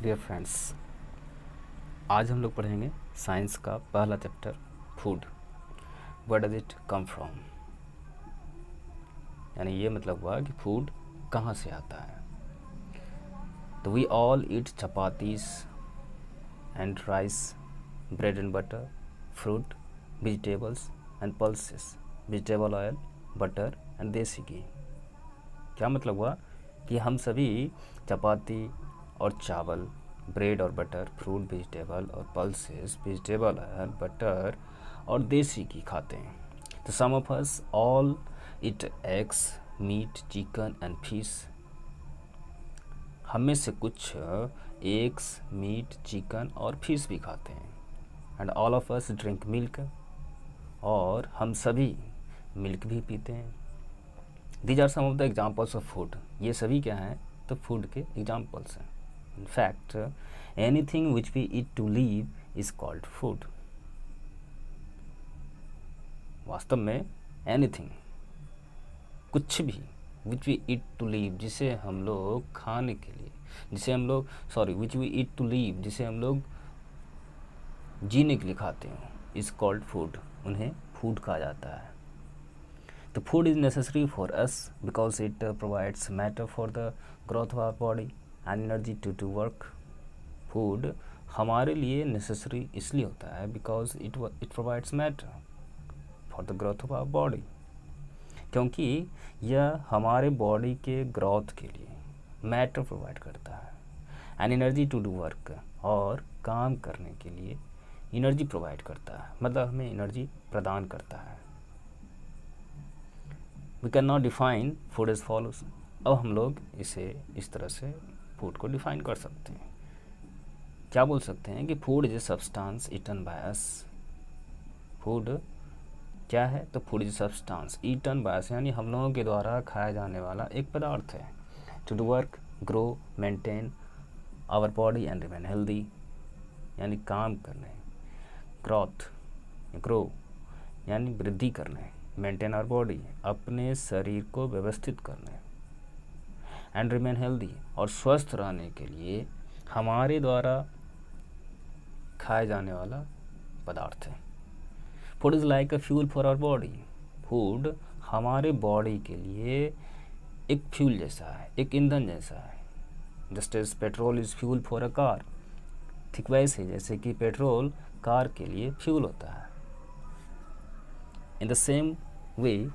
Dear friends, आज हम लोग पढ़ेंगे साइंस का पहला chapter food. Where does it come from, यानी ये मतलब हुआ कि फूड कहाँ से आता है। तो we all eat chapatis and rice, bread and butter, fruit, vegetables and pulses, vegetable oil, butter and desi ghee. क्या मतलब हुआ कि हम सभी चपाती और चावल, ब्रेड और बटर, फ्रूट, वेजिटेबल और पल्सेस, वेजिटेबल ऑयल, बटर और देसी घी खाते हैं। तो some of us all eat eggs, meat, chicken and fish. हम में से कुछ एग्स, मीट, चिकन और फिश भी खाते हैं। And all of us drink milk, और हम सभी मिल्क भी पीते हैं। These are some of the examples of food. ये सभी क्या हैं? तो फूड के एग्जाम्पल्स हैं। In fact, anything which we eat to live is called food. वास्तव में anything, कुछ भी, which we eat to live, जिसे हम लोग खाने के लिए, which we eat to live, जिसे हम लोग जीने के लिए खाते हैं, is called food. उन्हें फूड कहा जाता है। तो food is necessary for us because it provides matter for the growth of our body and energy to work. Food हमारे लिए नेसेसरी इसलिए होता है because it provides matter for the growth of our body, क्योंकि यह हमारे body के growth के लिए मैटर प्रोवाइड करता है। And energy to do work, और काम करने के लिए एनर्जी प्रोवाइड करता है, मतलब हमें एनर्जी प्रदान करता है। We can not define food as follows. अब हम लोग इसे इस तरह से फूड को डिफाइन कर सकते हैं। क्या बोल सकते हैं कि food is a substance eaten by us. Food क्या है? तो food is substance eaten by us, यानी हम लोगों के द्वारा खाया जाने वाला एक पदार्थ है। To do work, grow, maintain our body and remain healthy, यानी काम करने, ग्रोथ, ग्रो यानी वृद्धि करने, मेंटेन आवर बॉडी अपने शरीर को व्यवस्थित करने, एंड रिमेन हेल्दी और स्वस्थ रहने के लिए हमारे द्वारा खाया जाने वाला पदार्थ है। Food is like a fuel for our body. Food हमारे बॉडी के लिए एक फ्यूल जैसा है, एक ईंधन जैसा है। Just as petrol is fuel for a car, ठीक वैसे जैसे कि पेट्रोल कार के लिए फ्यूल होता है। In the same way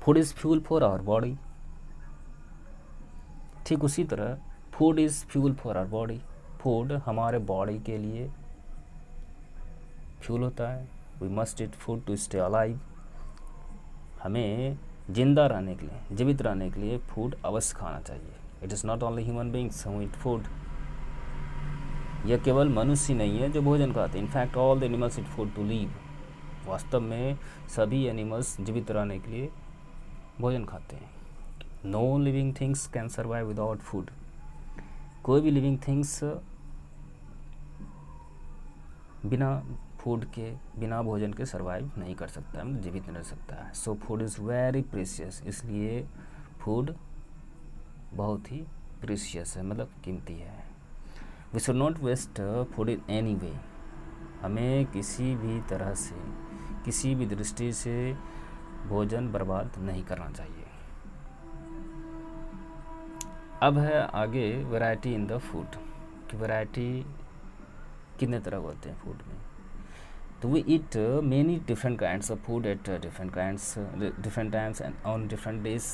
food is fuel for our body. ठीक उसी तरह food is fuel for our body. Food हमारे बॉडी के लिए फ्यूल होता है। We must eat food to stay alive. हमें जिंदा रहने के लिए, जीवित रहने के लिए फूड अवश्य खाना चाहिए। It is not only human beings who eat food. यह केवल मनुष्य नहीं है जो भोजन खाते हैं। In fact all the animals eat food to live. वास्तव में सभी एनिमल्स जीवित रहने के लिए भोजन खाते हैं। No living things can survive without food. कोई भी लिविंग थिंग्स बिना फूड के, बिना भोजन के सर्वाइव नहीं कर सकता है, मतलब जीवित नहीं रह सकता है। So food is very precious. इसलिए फूड बहुत ही प्रीशियस है, मतलब कीमती है। We should not waste food in any way. हमें किसी भी तरह से, किसी भी दृष्टि से भोजन बर्बाद नहीं करना चाहिए। अब है आगे वैरायटी इन द फूड, कि वैरायटी कितने तरह होते हैं फूड में। तो we eat many different kinds of food at different times and on different days.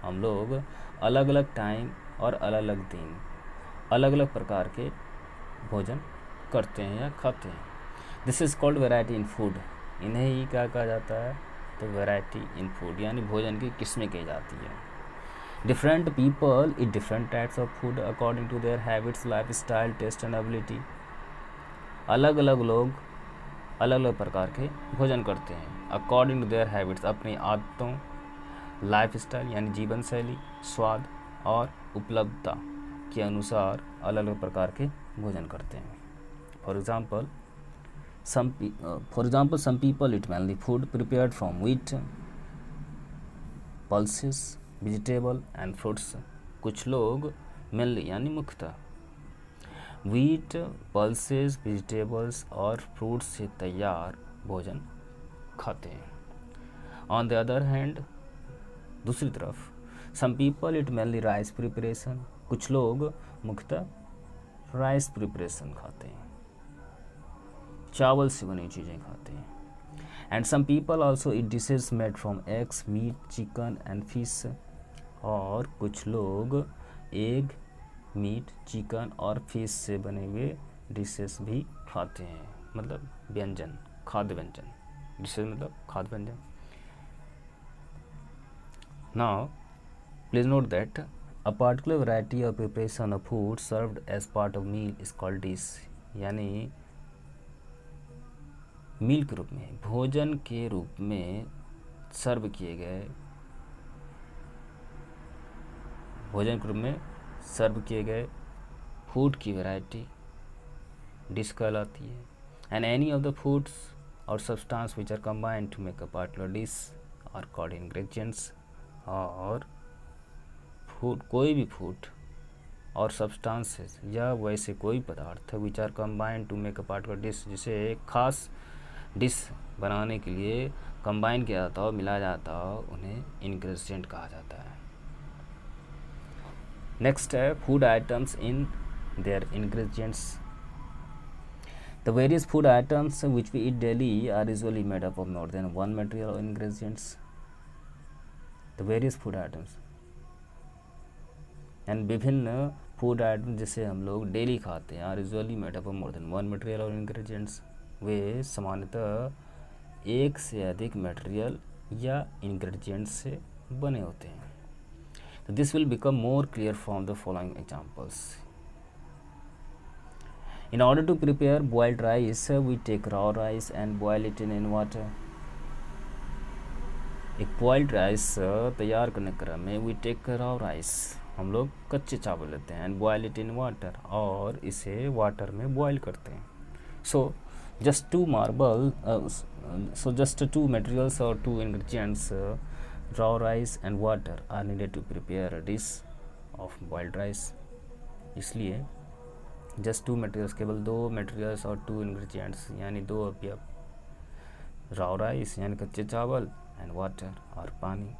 हम लोग अलग अलग टाइम और अलग अलग दिन अलग अलग प्रकार के भोजन करते हैं या खाते हैं। This is called variety in food. इन्हें ही क्या कहा जाता है? तो वैरायटी इन फूड, यानी भोजन की किस्में कही जाती है। Different people eat different types of food according to their habits, life style, taste and ability. अलग अलग लोग अलग अलग प्रकार के भोजन करते हैं अकॉर्डिंग टू देयर हैबिट्स, अपनी आदतों, लाइफ स्टाइल यानी जीवन शैली, स्वाद और उपलब्धता के अनुसार अलग अलग प्रकार के भोजन करते हैं। For example some people eat mainly food prepared from wheat, pulses, vegetable and fruits. कुछ लोग मेनली यानी मुख्यतः व्हीट, पल्सेस, वेजिटेबल्स और फ्रूट्स से तैयार भोजन खाते हैं। ऑन द अदर हैंड, दूसरी तरफ, some people eat mainly rice preparation, कुछ लोग मुख्यतः राइस प्रिपरेशन खाते हैं, चावल से बनी चीज़ें खाते हैं। And some people also eat dishes made from eggs, meat, chicken and fish, और कुछ लोग एग, मीट, चिकन और फिश से बने हुए डिशेस भी खाते हैं, मतलब व्यंजन, खाद्य व्यंजन। डिशेज मतलब खाद्य व्यंजन। Now please note that a particular variety of preparation of food served as part of meal is called dish, यानी मील के रूप में, भोजन के रूप में सर्व किए गए, भोजन के रूप में सर्व किए गए फूड की वैरायटी डिश कहलाती है। And any of the foods or substance which are combined to make a particular dish are called ingredients, और फूड, कोई भी फूड और सब्सटेंसेस या वैसे कोई पदार्थ which are combined to make a particular dish, जिसे एक खास डिश बनाने के लिए कंबाइन किया जाता हो, मिलाया जाता हो, उन्हें इंग्रेडिएंट कहा जाता है। नेक्स्ट है food items in their ingredients. The various food items which we eat daily are usually made up of more than one material or ingredients. The various food items, and विभिन्न food item जिसे हम लोग daily खाते हैं, are usually made up of more than one material or ingredients, वे सामान्यतः एक से अधिक मटेरियल या इंग्रेडिएंट्स से बने होते हैं। तो this will become more clear from the following examples. In order to prepare boiled rice we take raw rice and boil it in water. एक बॉइल्ड राइस तैयार करने के क्रम में वी टेक रॉ राइस, हम लोग कच्चे चावल लेते हैं, and boil it in water, और इसे वाटर में बॉयल करते हैं। सो just two materials or two ingredients, raw rice and water, are needed to prepare a dish of boiled rice. इसलिए just two materials, केवल दो materials और two ingredients यानी दो अवयव, raw rice यानी कच्चे चावल and water और पानी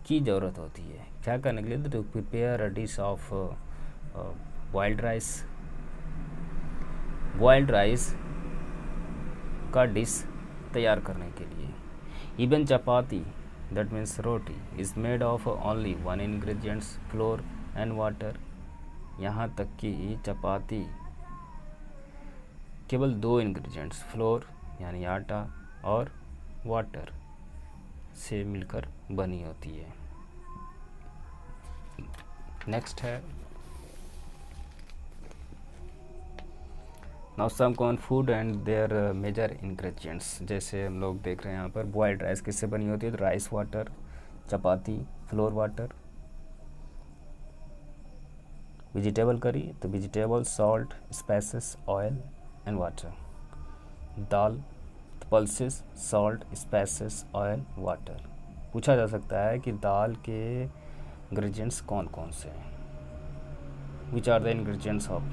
की ज़रूरत होती है। क्या करने के लिए? to prepare a dish of boiled rice। boiled rice का डिश तैयार करने के लिए। Even chapati, that means roti, is made of only one ingredients, floor and water. यहाँ तक कि चपाती केवल दो इंग्रेडिएंट्स, फ्लोर यानी आटा और वाटर से मिलकर बनी होती है। नेक्स्ट है now some common food and their major ingredients. जैसे हम लोग देख रहे हैं यहाँ पर बॉइल्ड राइस किससे बनी होती है? तो rice water, chapati flour water. Vegetable curry तो vegetable, salt, spices, oil and water. दाल तो pulses, salt, spices, oil, water. पूछा जा सकता है कि दाल के इंग्रेडिएंट्स कौन कौन से हैं? Which are the ingredients of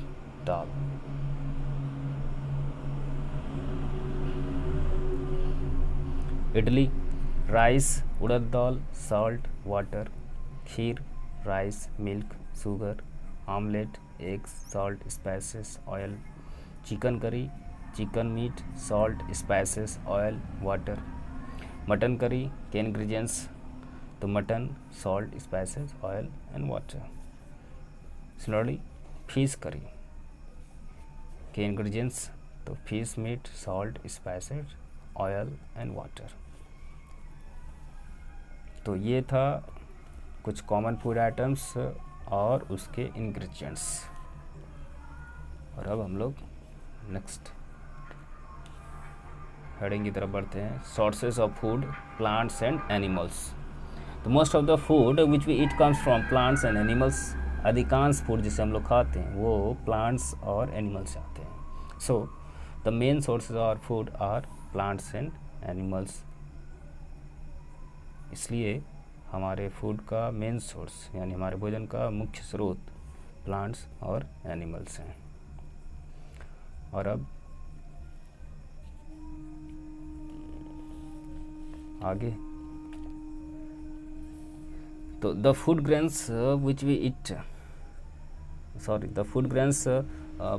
dal? Idli, rice, urad dal, salt, water. Kheer, rice, milk, sugar. Omelette, eggs, salt, spices, oil. Chicken curry, chicken meat, salt, spices, oil, water. Mutton curry के इंग्रेडिएंट्स तो mutton, salt, spices, oil and water. Similarly fish curry के ingredients तो fish meat, salt, spices, oil and water. तो ये था कुछ common food items और उसके इंग्रेडिएंट्स। और अब हम लोग नेक्स्ट हेडिंग की तरफ बढ़ते हैं। Sources of food, plants and animals. तो most of the food which we eat comes from plants and animals. अधिकांश फूड जिसे हम लोग खाते हैं वो प्लांट्स और एनिमल्स से आते हैं। So the main sources of food are plants and animals. इसलिए हमारे फूड का मेन सोर्स यानी हमारे भोजन का मुख्य स्रोत प्लांट्स और एनिमल्स हैं। और अब आगे, तो the food grains which we eat, the food grains,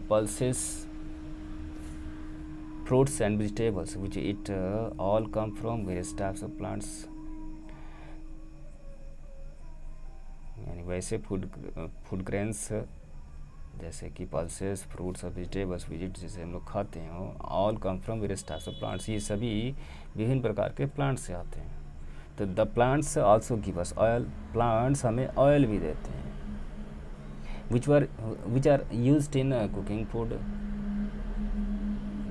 pulses, fruits and vegetables which we eat all come from various types of plants. यानी वैसे फूड ग्रेन्स जैसे कि पल्सेस, फ्रूट्स और वेजिटेबल्स विजिट जिसे हम लोग खाते हैं, all come from various types of plants, ये सभी विभिन्न प्रकार के प्लांट्स से आते हैं. तो the plants also give us oil, plants हमें ऑयल भी देते हैं, which are used in cooking food,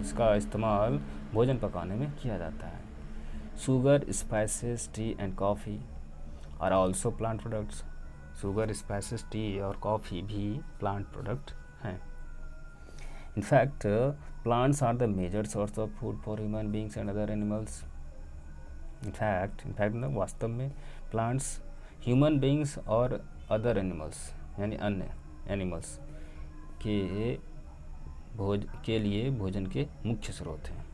इसका इस्तेमाल भोजन पकाने में किया जाता है. Sugar, spices, tea and coffee are also plant products. Sugar, spices, tea और कॉफ़ी भी प्लांट प्रोडक्ट हैं. In fact plants are the major source of food for human beings and other animals. In fact मतलब वास्तव में प्लांट्स ह्यूमन बींग्स और other animals यानी अन्य animals के लिए भोजन के मुख्य स्रोत हैं.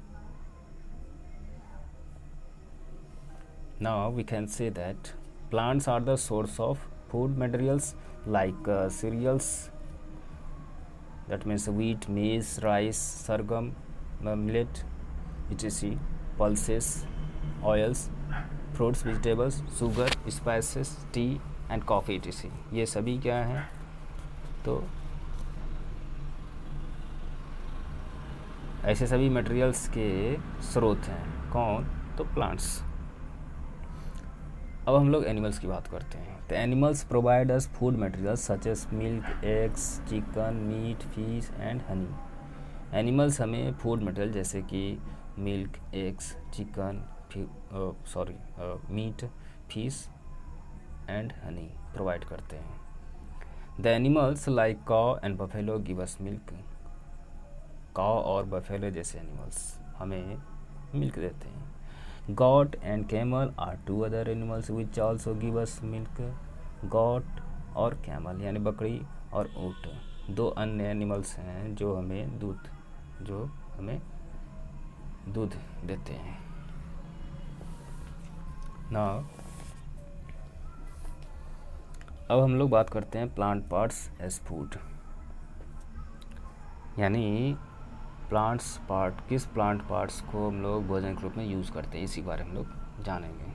Now we can say that plants are the source of food materials like cereals, that means wheat, maize, rice, sorghum, millet, etc., pulses, oils, fruits, vegetables, sugar, spices, tea and coffee, etc. ये सभी क्या हैं? तो ऐसे सभी materials के स्रोत हैं. कौन? तो प्लांट्स. अब हम लोग एनिमल्स की बात करते हैं. तो animals provide us food materials such as milk, eggs, chicken, meat, fish and honey. Animals हमें फूड मटेरियल जैसे कि milk, eggs, chicken, meat, fish and honey provide करते हैं. The animals like cow and buffalo give us milk. Cow और buffalo जैसे animals हमें milk देते हैं. Goat and camel are two other animals which also give us milk. Goat और camel यानी बकरी और ऊँट दो अन्य एनिमल्स हैं जो हमें दूध देते हैं. नाउ अब हम लोग बात करते हैं प्लांट पार्ट्स एज फूड. यानी किस प्लांट पार्ट्स को हम लोग भोजन के रूप में यूज़ करते हैं, इसी बारे में हम लोग जानेंगे.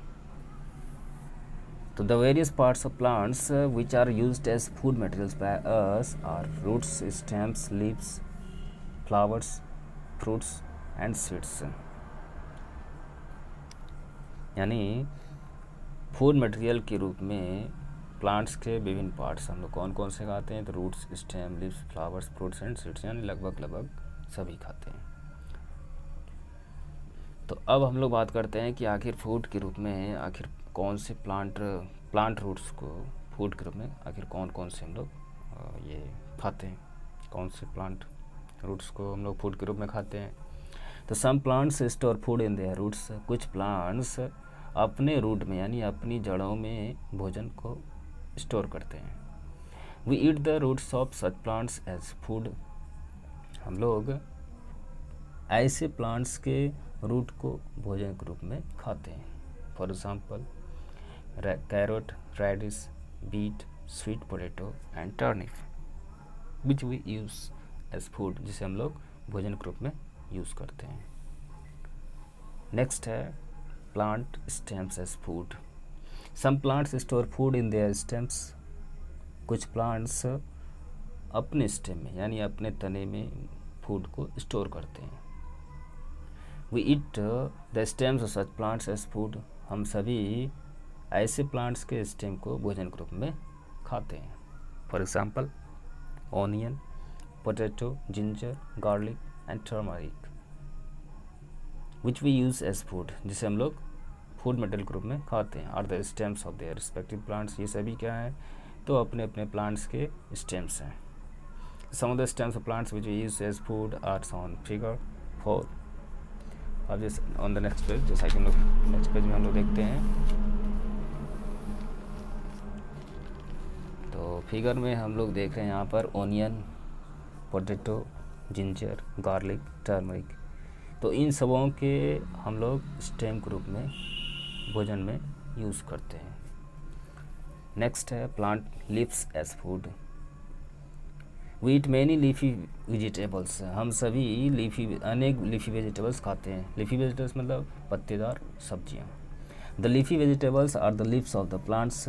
तो the various parts of plants which are used as food materials by us are roots, stems, leaves, flowers, fruits and seeds. यानी फूड मटेरियल के रूप में प्लांट्स के विभिन्न पार्ट्स हम लोग कौन कौन से खाते हैं? तो roots, stem, leaves, flowers, fruits and seeds, यानी लगभग सभी खाते हैं. तो अब हम लोग बात करते हैं कि आखिर फूड के रूप में आखिर कौन से प्लांट रूट्स को फूड के रूप में आखिर कौन से हम लोग ये खाते हैं, कौन से प्लांट रूट्स को हम लोग फूड के रूप में खाते हैं. तो some plants store food in their roots. कुछ प्लांट्स अपने रूट में यानी अपनी जड़ों में भोजन को स्टोर करते हैं. We eat the roots of such plants as food. हम लोग ऐसे प्लांट्स के रूट को भोजन के रूप में खाते हैं. For example carrot, radish, beet, sweet potato and turnip which we use as food, जिसे हम लोग भोजन के रूप में यूज़ करते हैं. नेक्स्ट है plant stems as food. Some plants store food in their stems. कुछ प्लांट्स अपने स्टेम में यानी अपने तने में फूड को स्टोर करते हैं. We eat the stems of such plants as food. हम सभी ऐसे प्लांट्स के स्टेम को भोजन के रूप में खाते हैं. For example onion, potato, ginger, garlic and turmeric which we use as food, जिसे हम लोग फूड मटेरियल के रूप में खाते हैं. Are the stems of their respective plants. ये सभी क्या हैं? तो अपने अपने प्लांट्स के स्टेम्स हैं. Some of the stems of plants which we use as food are on figure 4. अब जैसे ऑन द नेक्स्ट पेज, जैसा कि हम लोग नेक्स्ट पेज में हम लोग देखते हैं, तो फिगर में हम लोग देख रहे हैं यहाँ पर onion, potato, ginger, garlic, turmeric. तो इन सबों के हम लोग स्टेम के रूप में भोजन में यूज़ करते हैं। नेक्स्ट है plant leaves as food. We eat many leafy vegetables. हम सभी अनेक लीफी वेजिटेबल्स खाते हैं। लीफी वेजिटेबल्स मतलब पत्तेदार सब्जियाँ। The leafy vegetables are the leaves of the plants.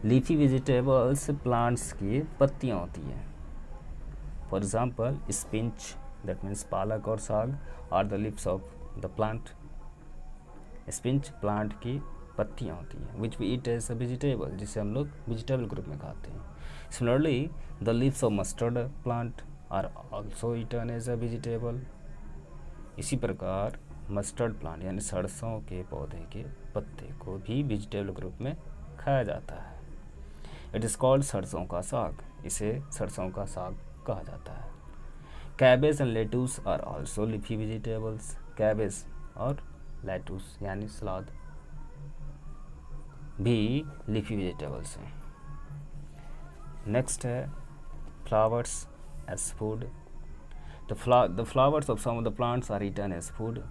Leafy vegetables plants की पत्तियाँ होती हैं। For example spinach, that means पालक और साग, are the leaves of the plant. Spinach plant की पत्तियाँ होती हैं, which we eat as a vegetable, जिसे हम लोग वेजिटेबल ग्रुप में खाते हैं। Similarly the leaves of mustard plant are also eaten as a vegetable. इसी प्रकार मस्टर्ड प्लांट यानी सरसों के पौधे के पत्ते को भी वेजिटेबल ग्रुप में खाया जाता है। इट इज़ कॉल्ड सरसों का साग। इसे सरसों का साग कहा जाता है। Cabbage and lettuce are also leafy vegetables. Cabbage और लेटूस यानी सलाद भी लीफी वेजिटेबल्स हैं। नेक्स्ट है flowers as food. The flowers of some of the plants are eaten as food.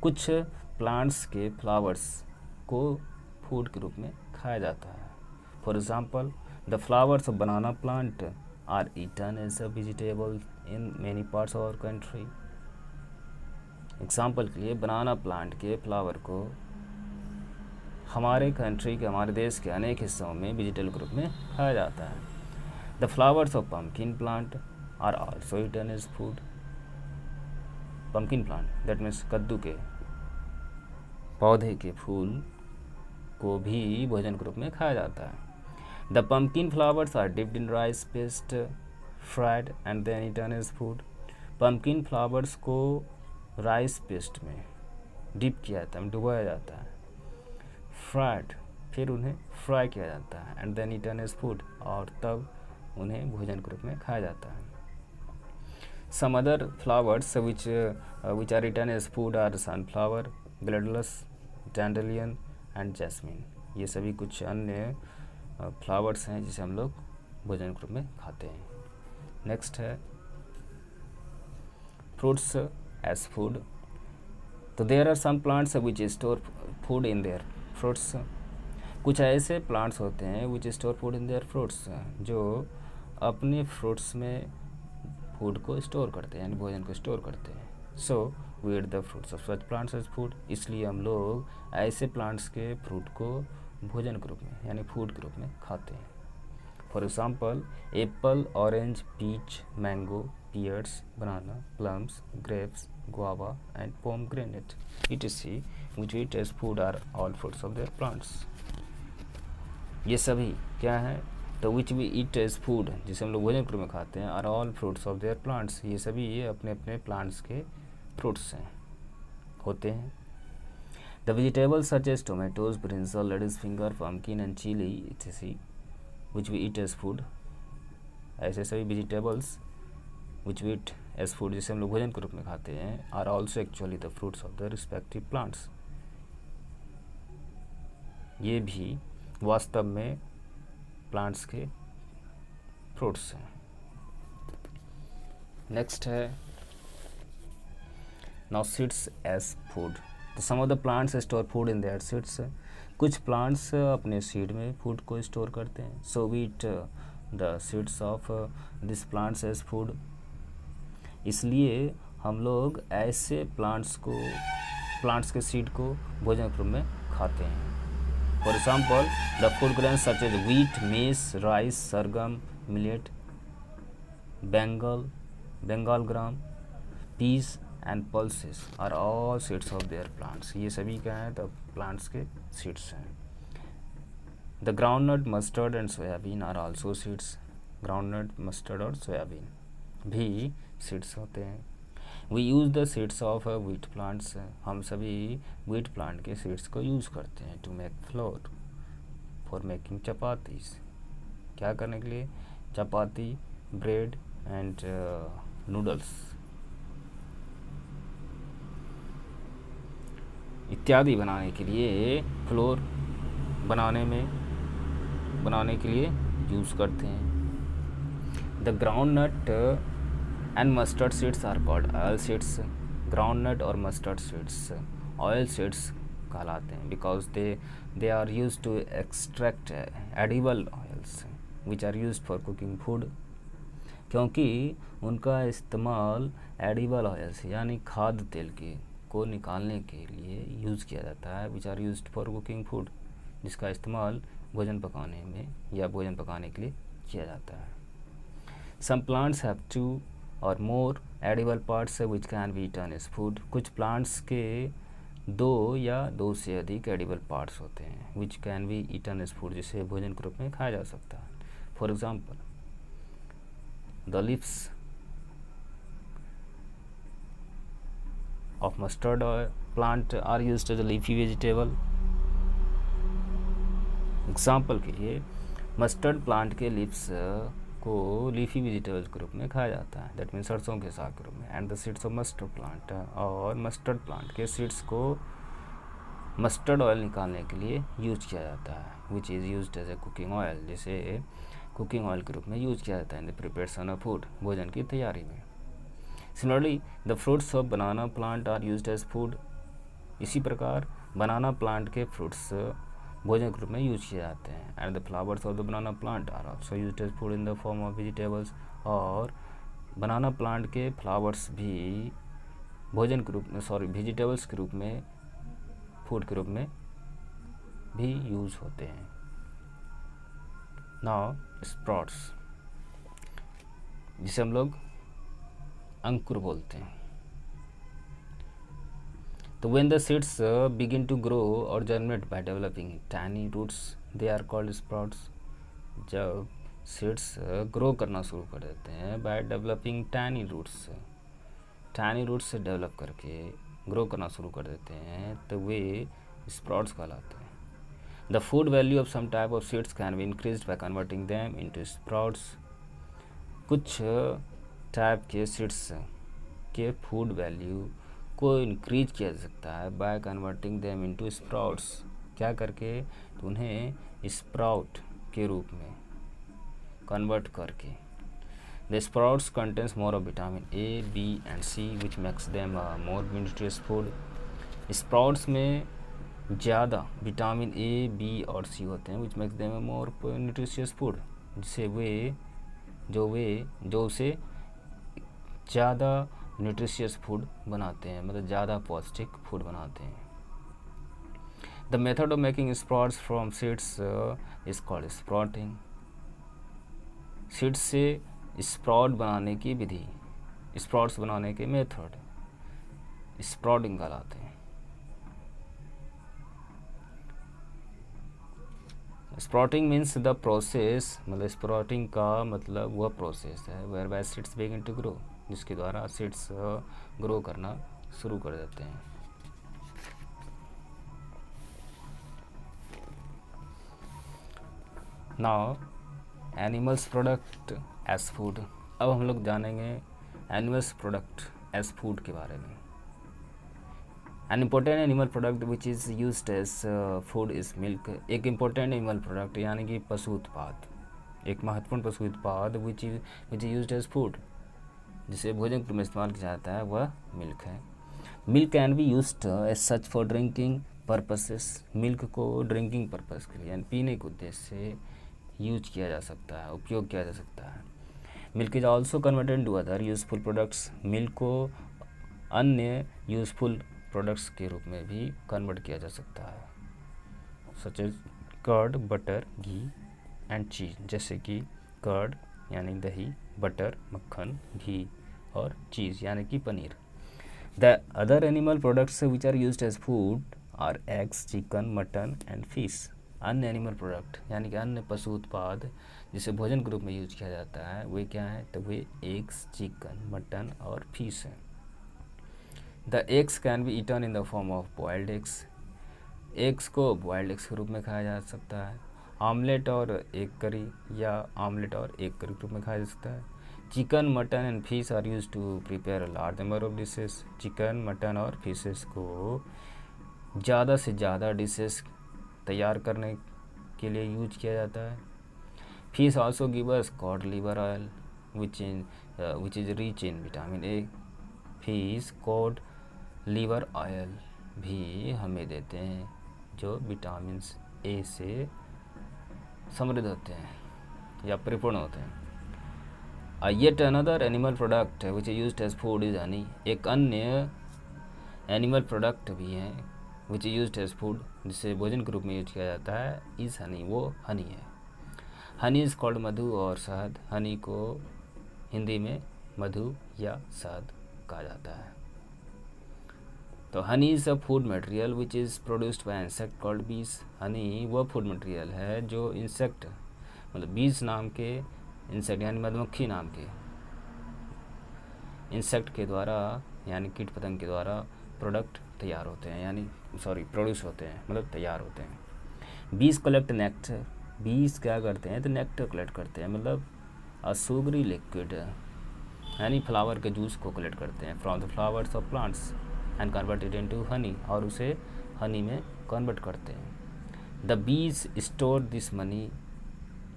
कुछ प्लांट्स के फ्लावर्स को फूड के रूप में खाया जाता है। For example the flowers of banana plant are eaten as a vegetable in many parts of our country. Example के लिए बनाना प्लांट के फ्लावर को हमारे देश के अनेक हिस्सों में वेजिटेबल ग्रुप में खाया जाता है। The flowers of pumpkin plant are also eaten as food. Pumpkin plant that means कद्दू के पौधे के फूल को भी भोजन ग्रुप में खाया जाता है। The pumpkin flowers are dipped in rice paste, fried and then eaten as food. Pumpkin flowers को राइस पेस्ट में डिप किया जाता है, डुबाया जाता है, फ्राइड, फिर उन्हें फ्राई किया जाता है, and then eaten as food, और तब उन्हें भोजन के रूप में खाया जाता है। Some other flowers which are eaten as food are sunflower, gladiolus, dandelion and jasmine। ये सभी कुछ अन्य फ्लावर्स हैं जिसे हम लोग भोजन के रूप में खाते हैं। नेक्स्ट है फ्रूट्स एज फूड। तो there are some plants which store food in their fruits. कुछ ऐसे प्लांट्स होते हैं which store food in their fruits, जो अपने फ्रूट्स में फूड को स्टोर करते हैं, यानी भोजन को स्टोर करते हैं। So we eat the fruits of such plants as food. इसलिए हम लोग ऐसे प्लांट्स के फ्रूट को भोजन के रूप में यानी फूड के रूप में खाते हैं। For example apple, orange, peach, mango, pears, banana, plums, grapes, guava and pomegranate etc which we eat as food are all fruits of their plants। ये सभी क्या है, तो which we eat as food जिसे हम लोग भोजन के रूप में खाते हैं, are all fruits of their plants। ये सभी ये अपने अपने प्लांट्स के फ्रूट्स हैं होते हैं। The vegetables such as tomatoes, brinjal, lady's finger, pumpkin and chili etc which we eat as food। ऐसे सभी vegetables which we eat as food जिसे हम लोग भोजन के रूप में खाते हैं are also actually the fruits of the respective plants। ये भी वास्तव में प्लांट्स के फ्रूट्स हैं। नेक्स्ट है नाउ सीड्स एज फूड। तो some of the plants store food in their seeds. कुछ प्लांट्स अपने सीड में फूड को स्टोर करते हैं। So we eat the seeds of this plants as food. इसलिए हम लोग ऐसे प्लांट्स के सीड को भोजन के रूप में खाते हैं। For example the food grains such as wheat, maize, rice, sorghum, millet, Bengal gram, peas and pulses are all seeds of their plants. ये सभी क्या हैं, तो प्लांट्स के सीड्स हैं। The groundnut, mustard and soybean are also seeds. Groundnut, mustard और soybean भी seeds होते हैं। We use the seeds of wheat plants. हम सभी व्हीट प्लांट के सीड्स को यूज़ करते हैं to make floor for making chapatis. क्या करने के लिए, चपाती, ब्रेड एंड नूडल्स इत्यादि बनाने के लिए, फ्लोर बनाने के लिए यूज़ करते हैं। The groundnut and mustard seeds are called oil seeds. Groundnut और मस्टर्ड सीड्स ऑयल सीड्स कहलाते हैं because they are use to extract edible oils which are use for cooking food, क्योंकि उनका इस्तेमाल एडिबल ऑयल्स यानी खाद्य तेल के को निकालने के लिए यूज़ किया जाता है, which are use for cooking food, जिसका इस्तेमाल भोजन पकाने में या भोजन पकाने के लिए किया जाता है। Some plants have 2 or more edible parts which can be eaten as food. कुछ प्लांट्स के 2 या 2 से अधिक एडिबल पार्ट्स होते हैं which can be eaten as food, जिसे भोजन के रूप में खाया जा सकता है। For example the leaves of mustard plant are used as a leafy vegetable। Example के लिए मस्टर्ड प्लांट के लीव्स को लीफी वेजिटेबल्स के रूप में खाया जाता है, दैट मीन सरसों के साग के रूप में। And the seeds of mustard plant और मस्टर्ड प्लांट के सीड्स को मस्टर्ड ऑयल निकालने के लिए यूज किया जाता है which is use as a cooking oil, जिसे कुकिंग ऑयल के रूप में यूज किया जाता है in the preparation of food, भोजन की तैयारी में। Similarly the fruits of banana plant are used as food. इसी प्रकार बनाना प्लांट के फ्रूट्स भोजन के रूप में यूज किए जाते हैं। And the flowers of the banana plant are also used as food in the form of vegetables. और बनाना प्लांट के फ्लावर्स भी भोजन के रूप में वेजिटेबल्स के रूप में, फूड के रूप में भी यूज होते हैं। नाउ स्प्राउट्स, जिसे हम लोग अंकुर बोलते हैं। तो when the seeds begin to grow or germinate by developing tiny roots, they are called sprouts। जब seeds grow करना शुरू कर देते हैं by developing tiny roots से डेवलप करके ग्रो करना शुरू कर देते हैं तो वे sprouts कहलाते हैं। The food value of some type of seeds can be increased by converting them into sprouts। कुछ टाइप के सीड्स के फूड वैल्यू को इंक्रीज किया जा सकता है by converting them into sprouts. क्या करके? तो उन्हें स्प्राउट के रूप में कन्वर्ट करके। The sprouts contains more of vitamin A, B and C which makes them more nutritious food. Sprouts में ज़्यादा विटामिन ए, बी और सी होते हैं which makes them more nutritious food, जिससे जो उसे ज़्यादा न्यूट्रिशियस फूड बनाते हैं, मतलब ज़्यादा पौष्टिक फूड बनाते हैं। The method of making sprouts from seeds is called sprouting. Seeds से स्प्राउट बनाने की विधि, स्प्राउट्स बनाने के मेथड स्प्राउटिंग कहलाते हैं। स्प्राउटिंग मीन्स द प्रोसेस, मतलब स्प्राउटिंग का मतलब वह प्रोसेस है whereby seeds begin to grow, जिसके द्वारा सीड्स ग्रो करना शुरू कर देते हैं। Now animals product as food. अब हम लोग जानेंगे एनिमल्स प्रोडक्ट एज फूड के बारे में। An important animal product which is used as food is milk. एक इम्पोर्टेंट एनिमल प्रोडक्ट यानी कि पशु उत्पाद, एक महत्वपूर्ण पशु उत्पाद which is used as food, जिसे भोजन के रूप में इस्तेमाल किया जाता है, वह मिल्क है। Milk can be used as such for drinking purposes. Milk को ड्रिंकिंग पर्पस के लिए यानी पीने के उद्देश्य से यूज किया जा सकता है, उपयोग किया जा सकता है। Milk is also converted to other useful products. Milk को अन्य यूजफुल प्रोडक्ट्स के रूप में भी कन्वर्ट किया जा सकता है, such as curd, butter, ghee and cheese. जैसे कि कर्ड यानी दही, बटर मक्खन, घी और चीज़ यानी कि paneer. The other animal products which are used as food are eggs, chicken, mutton and fish. अन्य एनिमल प्रोडक्ट यानी कि अन्य पशु उत्पाद जिसे भोजन के रूप में यूज किया जाता है वे क्या है? तो वे एग्स, चिकन, मटन और फिश हैं। The eggs can be eaten in the form of boiled eggs. Eggs को बॉयल्ड एग्स के रूप में खाया जा सकता है। आमलेट और एग करी या आमलेट और एग करी के रूप में खाया जा सकता है। Chicken, mutton and fish are use to prepare a large number of dishes. Chicken, mutton और फिशेस को ज़्यादा से ज़्यादा डिशेस तैयार करने के लिए यूज किया जाता है। Fish also give us cod liver oil which is rich in vitamin A. Fish cod liver oil भी हमें देते हैं जो विटामिन ए से समृद्ध होते हैं या परिपूर्ण होते हैं। Yet another animal product which is used as food is honey. एक अन्य एनिमल प्रोडक्ट भी हैं which is used as food, जिसे भोजन के रूप में यूज किया जाता है, इज हनी, वो हनी है। हनी इज़ कॉल्ड मधु और शहद। हनी को हिंदी में मधु या शहद कहा जाता है। तो Honey is a food material which is produced by insect called बीज। हनी वह फूड मटेरियल है जो इंसेक्ट मतलब बीज नाम के इंसेक्ट यानी मधुमक्खी नाम के इंसेक्ट के द्वारा यानी कीट पतंग के द्वारा प्रोडक्ट तैयार होते हैं, यानी प्रोड्यूस होते हैं, मतलब तैयार होते हैं। बीज कलेक्ट नेक्टर। बीज क्या करते हैं तो नेक्टर कलेक्ट करते हैं, मतलब अ सुगरी लिक्विड यानी फ्लावर के जूस को कलेक्ट करते हैं from the flowers of plants and convert it into Honey, और उसे हनी में कन्वर्ट करते हैं। The bees store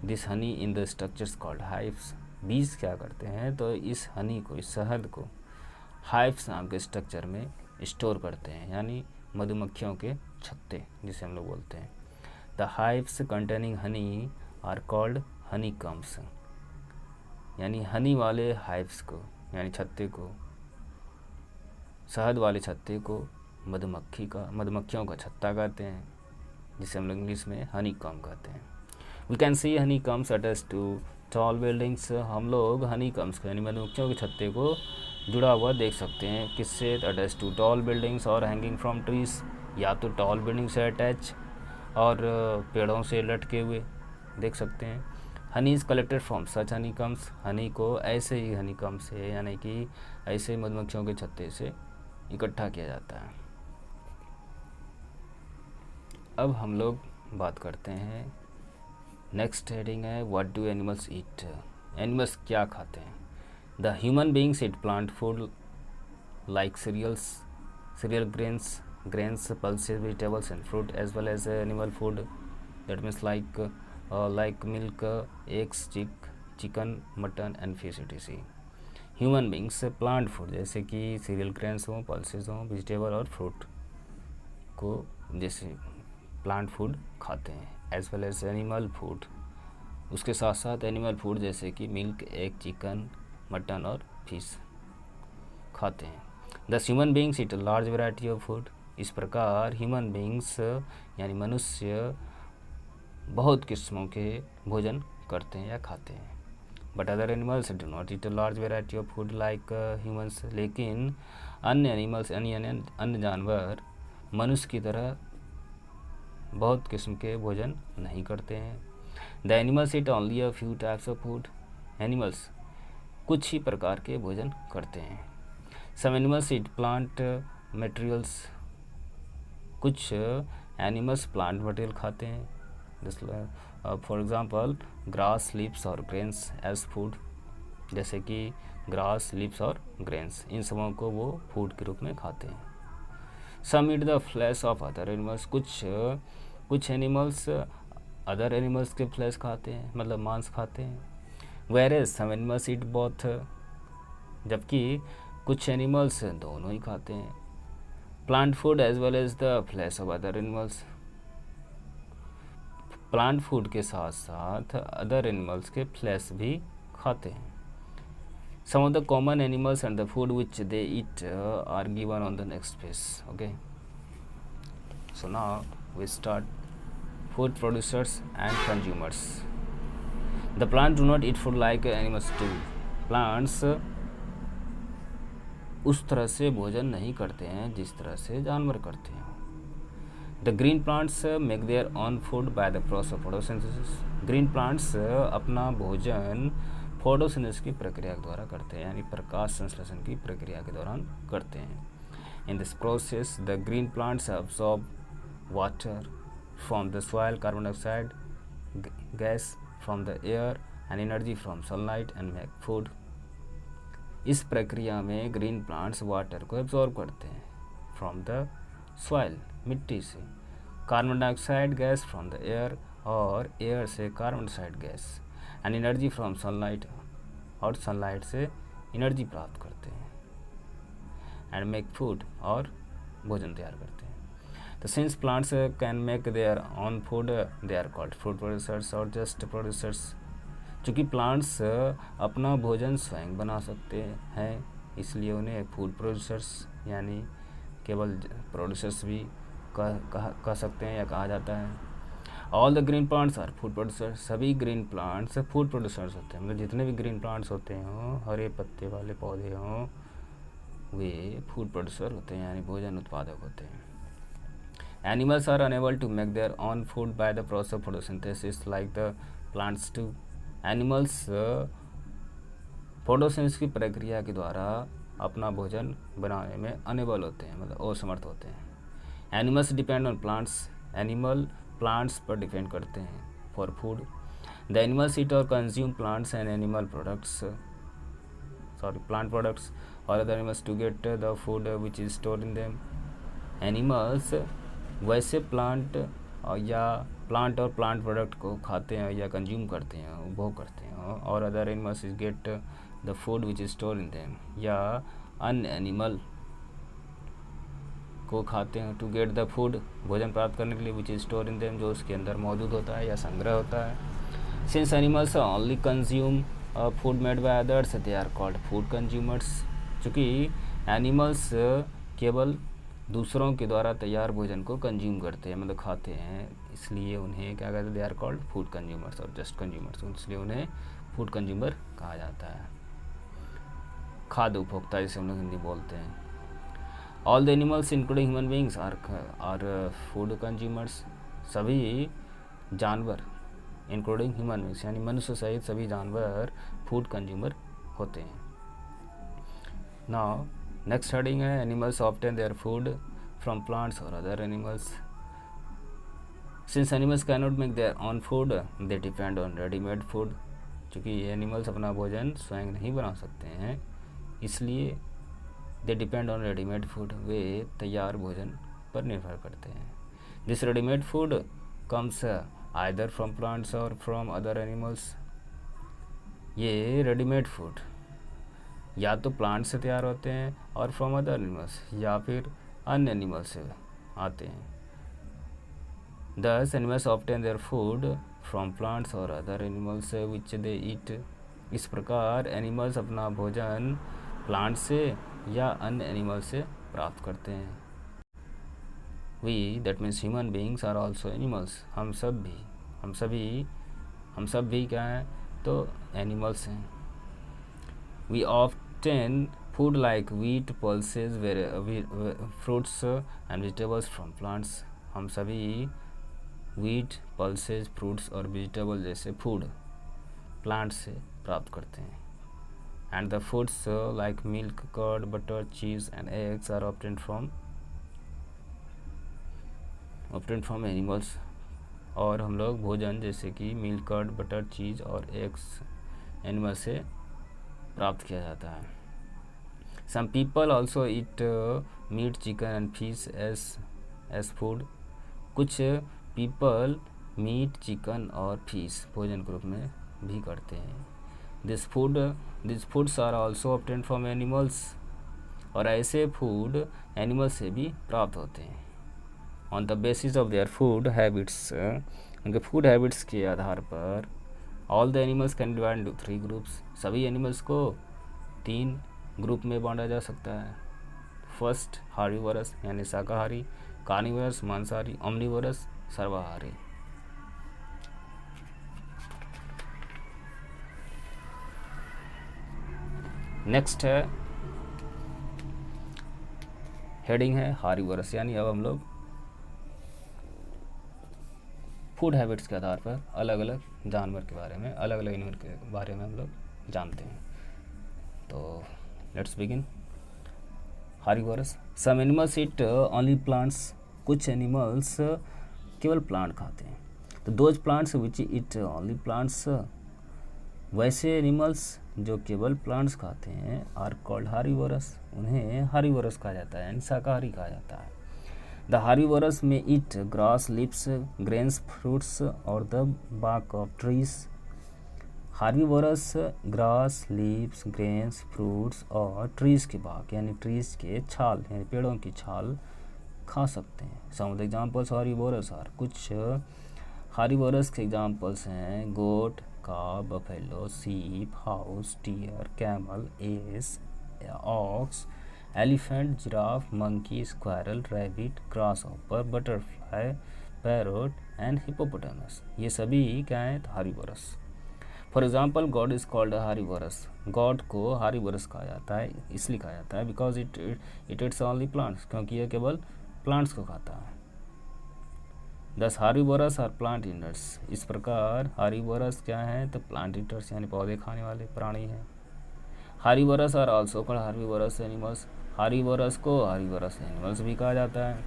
this Honey in the structures called hives. बीज क्या करते हैं तो इस हनी को, इस शहद को हाइव्स नाम के स्ट्रक्चर में स्टोर करते हैं, यानी मधुमक्खियों के छत्ते जिसे हम लोग बोलते हैं। The hives containing honey are called honey combs. यानी हनी वाले हाइव्स को यानी छत्ते को, शहद वाले छत्ते को मधुमक्खियों का छत्ता कहते हैं, जिसे हम लोग इंग्लिश में हनी कॉम कहते हैं। We can see honey combs attach to tall buildings. हम लोग हनी कम्स को यानी मधुमक्खियों के छत्ते को जुड़ा हुआ देख सकते हैं, किससे, अटैच टू टॉल बिल्डिंग्स और हैंगिंग फ्रॉम ट्रीज, या तो टॉल बिल्डिंग से अटैच और पेड़ों से लटके हुए देख सकते हैं। Honey is collected from such Honey comes. Honey को ऐसे ही हनी कम से यानी कि ऐसे मधुमक्खियों के छत्ते से इकट्ठा किया जाता है। अब हम लोग बात करते हैं, नेक्स्ट हेडिंग है what do animals eat. Animals क्या खाते हैं। The human beings eat plant food like cereal grains, pulses, vegetables and fruit, as well as animal food, that means like milk, eggs, chicken, mutton and fish etc. Human beings plant food जैसे कि cereal grains हों, pulses हों, vegetable और fruit को जैसे plant food खाते हैं, as well as animal food, उसके साथ साथ एनिमल फूड जैसे कि मिल्क, एग, चिकन, मटन और फिश खाते हैं। The human beings eat a large variety of food. इस प्रकार ह्यूमन बींग्स यानी मनुष्य बहुत किस्मों के भोजन करते हैं या खाते हैं। But other animals do not eat a large variety of food like humans. लेकिन अन्य एनिमल्स यानी अन्य जानवर मनुष्य की तरह बहुत किस्म के भोजन नहीं करते हैं। The animals eat only a few types of food. Animals कुछ ही प्रकार के भोजन करते हैं। Some animals eat plant materials. कुछ एनिमल्स प्लांट मटेरियल खाते हैं, फॉर एग्जांपल ग्रास, लीव्स और ग्रेन्स एज फूड। जैसे कि ग्रास, लीव्स और ग्रेन्स, इन सबों को वो फूड के रूप में खाते हैं। Some eat the flesh of other animals. कुछ एनिमल्स अदर एनिमल्स के फ्लैश खाते हैं, मतलब मांस खाते हैं। Where some animals eat both. जबकि कुछ एनिमल्स दोनों ही खाते हैं, plant food as well as the flesh of other animals. Plant food के साथ साथ अदर एनिमल्स के फ्लैश भी खाते हैं। Some of the common animals and the food which they eat are given on the next page. Okay, so now we start food producers and consumers. The plant do not eat food like animals do. Plants उस तरह से भोजन नहीं करते हैं जिस तरह से जानवर करते हैं। The green plants make their own food by the process of photosynthesis. Green plants अपना भोजन फोटोसिंथेसिस की प्रक्रिया के द्वारा करते हैं, यानी प्रकाश संश्लेषण की प्रक्रिया के दौरान करते हैं। In this process the green plants absorb water from the soil, carbon dioxide gas from the air and energy from sunlight and make food. इस प्रक्रिया में ग्रीन प्लांट्स वाटर को एब्जॉर्ब करते हैं फ्रॉम द सॉइल, मिट्टी से, carbon dioxide gas from the air और air से carbon dioxide gas, and energy from sunlight और सनलाइट से एनर्जी प्राप्त करते हैं, एंड मेक फूड, और भोजन तैयार करते हैं। तो since plants can make their own food they are called food producers और जस्ट प्रोड्यूसर्स। चूँकि प्लांट्स अपना भोजन स्वयं बना सकते हैं, इसलिए उन्हें फूड प्रोड्यूसर्स यानी केवल प्रोड्यूसर्स भी कह सकते हैं या कहा जाता है। All the green plants are food producers, सभी ग्रीन प्लांट्स फूड प्रोड्यूसर्स होते हैं, मतलब जितने भी ग्रीन प्लांट्स होते हों, हरे पत्ते वाले पौधे हों, वे फूड प्रोड्यूसर होते हैं यानी भोजन उत्पादक होते हैं। Animals are unable to make their own food by the process of photosynthesis like the plants too. Animals photosynthesis की प्रक्रिया के द्वारा अपना भोजन बनाने में अनेबल होते हैं, मतलब असमर्थ होते हैं। Animals depend on plants, animal plants पर डिपेंड करते हैं for food. The animals eat or consume plants and animal products, plant products or other animals to get the food which is stored in them. Animals वैसे plant या plant और plant product को खाते हैं या consume करते हैं, उपभोग करते हैं, और other animals is get the food which is store in them, या अन्य एनिमल को खाते हैं टू गेट द फूड, भोजन प्राप्त करने के लिए, which is store in them, जो उसके अंदर मौजूद होता है या संग्रह होता है। Since animals only consume food made by others they are called food consumers. चूँकि एनिमल्स केवल दूसरों के द्वारा तैयार भोजन को कंज्यूम करते हैं, मतलब खाते हैं, इसलिए उन्हें क्या कहते हैं, they are called food consumers और जस्ट कंज्यूमर्स, इसलिए उन्हें फूड कंज्यूमर कहा जाता है, खाद्य उपभोक्ता जिसे हम लोग हिंदी बोलते हैं। All the animals including human beings are food consumers, सभी जानवर इंक्लूडिंग ह्यूमन बींग्स यानी मनुष्य सहित सभी जानवर फूड कंज्यूमर होते हैं। नाउ नेक्स्ट हेडिंग है animals obtain their food from plants or other animals. Since animals can not make their own food they depend on readymade food. चूँकि एनिमल्स अपना भोजन स्वयं नहीं बना सकते हैं, इसलिए they depend on readymade food, वे तैयार भोजन पर निर्भर करते हैं। This readymade food comes either from plants or from other animals. ये रेडीमेड फूड या तो प्लांट से तैयार होते हैं और फ्रॉम अदर एनिमल्स, या फिर अन्य एनिमल से आते हैं। दस animals obtain their food from plants or other animals which they ईट। इस प्रकार एनिमल्स अपना भोजन प्लांट से या अन्य एनिमल से प्राप्त करते हैं। We that means human beings are also animals, हम सब भी क्या हैं, तो एनिमल्स हैं। We often food like wheat, pulses, fruits and vegetables from plants. हम सभी वीट, पल्सेस, फ्रूट्स और वेजिटेबल जैसे फूड प्लांट से प्राप्त करते हैं। And the foods like milk, curd, butter, cheese and eggs are obtained from animals. और हम लोग भोजन जैसे कि मिल्क, कर्ड, बटर, चीज़ और एग्स एनिमल से प्राप्त किया जाता है। Some people also eat meat, chicken and fish as food. कुछ पीपल मीट, चिकन और फिश भोजन के रूप में भी करते हैं। This foods are also obtained from animals. और ऐसे फूड एनिमल से भी प्राप्त होते हैं। On the basis of their food habits, उनके फूड हैबिट्स के आधार पर all the animals can divide into 3 groups. सभी एनिमल्स को 3 ग्रुप में बांटा जा सकता है। फर्स्ट हार्बीवरस यानी शाकाहारी, कार्निवरस मांसाहारी, ओमनिवरस सर्वाहारी। नेक्स्ट है हेडिंग है हार्बीवरस, यानी अब हम लोग फूड हैबिट्स के आधार पर अलग अलग जानवर के बारे में, अलग अलग एनिमल के बारे में हम लोग जानते हैं। तो let's begin. Herbivores, some animals eat only plants. कुछ एनिमल्स केवल प्लांट खाते हैं। तो those plants which eat only plants, वैसे एनिमल्स जो केवल प्लांट्स खाते हैं आर कॉल्ड हार्बीवरस, उन्हें हार्बीवरस कहा जाता है यानी शाकाहारी कहा जाता है। द हार्बीवरस में eat grass, leaves, grains, fruits और the bark of trees. Herbivorous grass, leaves, grains, fruits और ट्रीज के बाग यानी ट्रीज के छाल यानी पेड़ों की छाल खा सकते हैं। Some of the examples herbivores are, कुछ हार्बीवोरस के एग्जाम्पल्स हैं goat, cow, buffalo, sheep, house, deer, camel, ass, ox, elephant, giraffe, monkey, squirrel, rabbit, grasshopper, butterfly, parrot and hippopotamus. ये सभी क्या हैं? Herbivores. For example goat is called herbivores. Goat को herbivores कहा जाता है, इसलिए कहा जाता है because it eats only plants, क्योंकि यह केवल प्लांट्स को खाता है। दस हार्बीवोरस आर प्लांट ईटर्स। इस प्रकार हार्बीवोरस क्या है? तो प्लांट ईटर्स यानी पौधे खाने वाले प्राणी हैं। Herbivorous are also called herbivorous animals. Herbivorous को हार्बीवोरस एनिमल्स भी कहा जाता है।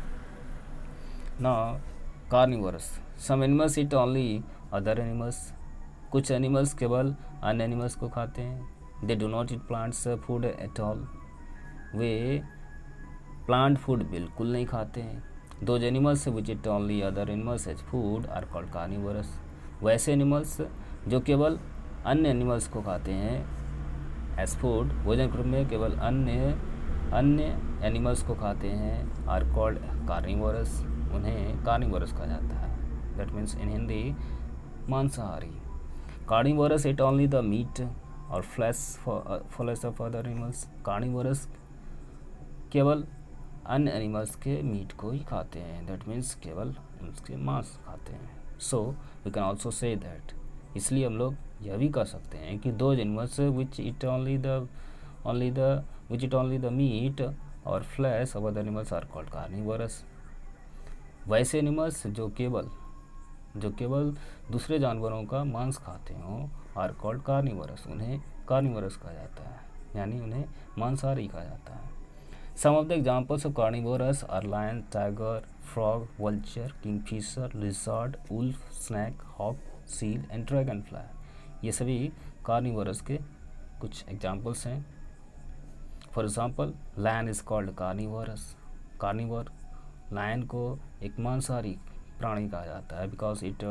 Now carnivorous, some animals eat only other animals. कुछ एनिमल्स केवल अन्य एनिमल्स को खाते हैं। They do not eat plants food at all. वे प्लांट फूड बिल्कुल नहीं खाते हैं। Those animals which eat only other animals as food are called carnivorous. वैसे एनिमल्स जो केवल अन्य एनिमल्स को खाते हैं एज फूड, भोजन के रूप में केवल अन्य एनिमल्स को खाते हैं, आर कॉल्ड कार्निवोरस। उन्हें कार्निवोरस कहा जाता है। दैट मीन्स इन हिंदी मांसाहारी। Carnivores eat only the meat or flesh of other animals. Carnivores केवल अन्य एनिमल्स के मीट को ही खाते हैं। दैट मीन्स केवल उसके मांस खाते हैं। So we can also say that, इसलिए हम लोग यह भी कह सकते हैं कि those animals which eat only the meat or flesh of other animals are called carnivorous. वैसे एनिमल्स जो केवल दूसरे जानवरों का मांस खाते हों आर कॉल्ड कार्निवोरस, उन्हें कार्निवोरस कहा जाता है, यानी उन्हें मांसाहारी कहा जाता है। Some of the examples of carnivores are lion, tiger, frog, vulture, kingfisher, lizard, wolf, snake, hawk, seal and dragonfly. ये सभी कार्निवोरस के कुछ एग्जाम्पल्स हैं। For example lion is called carnivorous. Carnivore lion को एक मांसाहारी प्राणी कहा जाता है because it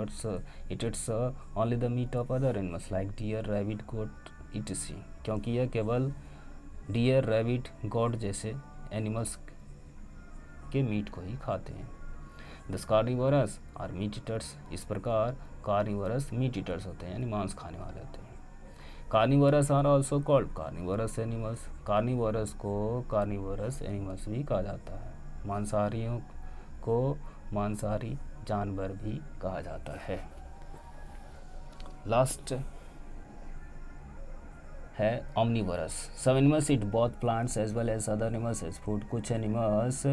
eats only the meat of other animals like deer, rabbit, goat etc, क्योंकि यह केवल डियर, रैबिट, गोट जैसे एनिमल्स के मीट को ही खाते हैं। दस कार्निवोरस आर मीट ईटर्स। इस प्रकार कार्निवोरस मीट ईटर्स होते हैं, यानी मांस खाने वाले होते हैं। Carnivorous are also called carnivorous animals. Carnivorous को कार्निवोरस एनिमल्स भी कहा जाता है। मांसाहारियों को मांसाहारी जानवर भी कहा जाता है। लास्ट है omnivorous. Some animals eat both plants as well as other animals as food. कुछ एनिमल्स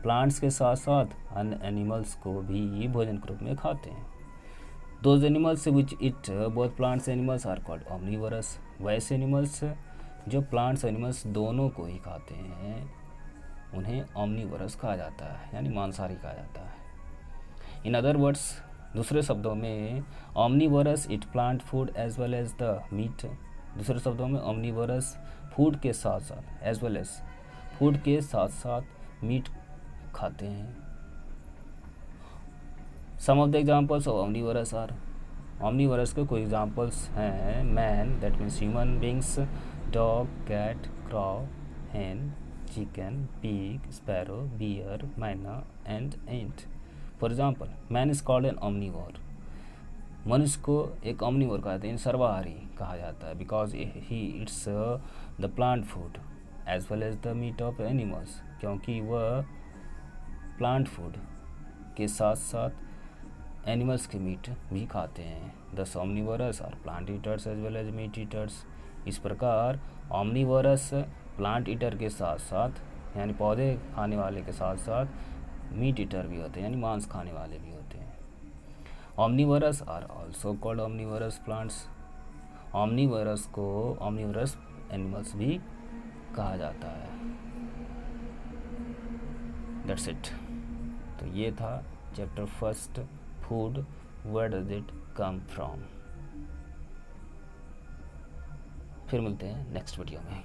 प्लांट्स के साथ साथ अन्य एनिमल्स को भी भोजन के रूप में खाते हैं। Those animals which eat both plants animals are called omnivorous. वैसे एनिमल्स जो प्लांट्स एनिमल्स दोनों को ही खाते हैं उन्हें ओमनिवोरस कहा जाता है, यानी मांसाहारी कहा जाता है। इन अदर वर्ड्स, दूसरे शब्दों में omnivorous eat plant food as well as the meat. दूसरे शब्दों में ओमनिवोरस फूड के साथ साथ एज वेल एज फूड के साथ साथ मीट खाते हैं। Some of the examples of omnivores are, omnivores के कोई एग्जाम्पल्स हैं man that means human beings, dog, cat, crow, hen, chicken, pig, sparrow, bear, myna and ant. For example, man is called an omnivore. मनुष्य को एक omnivore कहते हैं, सर्वाहारी कहा जाता है because he eats the plant food as well as the meat of animals, क्योंकि वह प्लांट फूड के साथ साथ एनिमल्स के मीट भी खाते हैं। Thus omnivorous are plant eaters as well as meat eaters. इस प्रकार omnivorous प्लांट ईटर के साथ साथ यानी पौधे खाने वाले के साथ साथ मीट ईटर भी होते हैं, यानी मांस खाने वाले भी होते हैं। Omnivorous are also called omnivorous plants. Omnivorous को ओमनिवोरस एनिमल्स भी कहा जाता है। That's it. तो ये था chapter first, food, where does it come from. फिर मिलते हैं नेक्स्ट वीडियो में।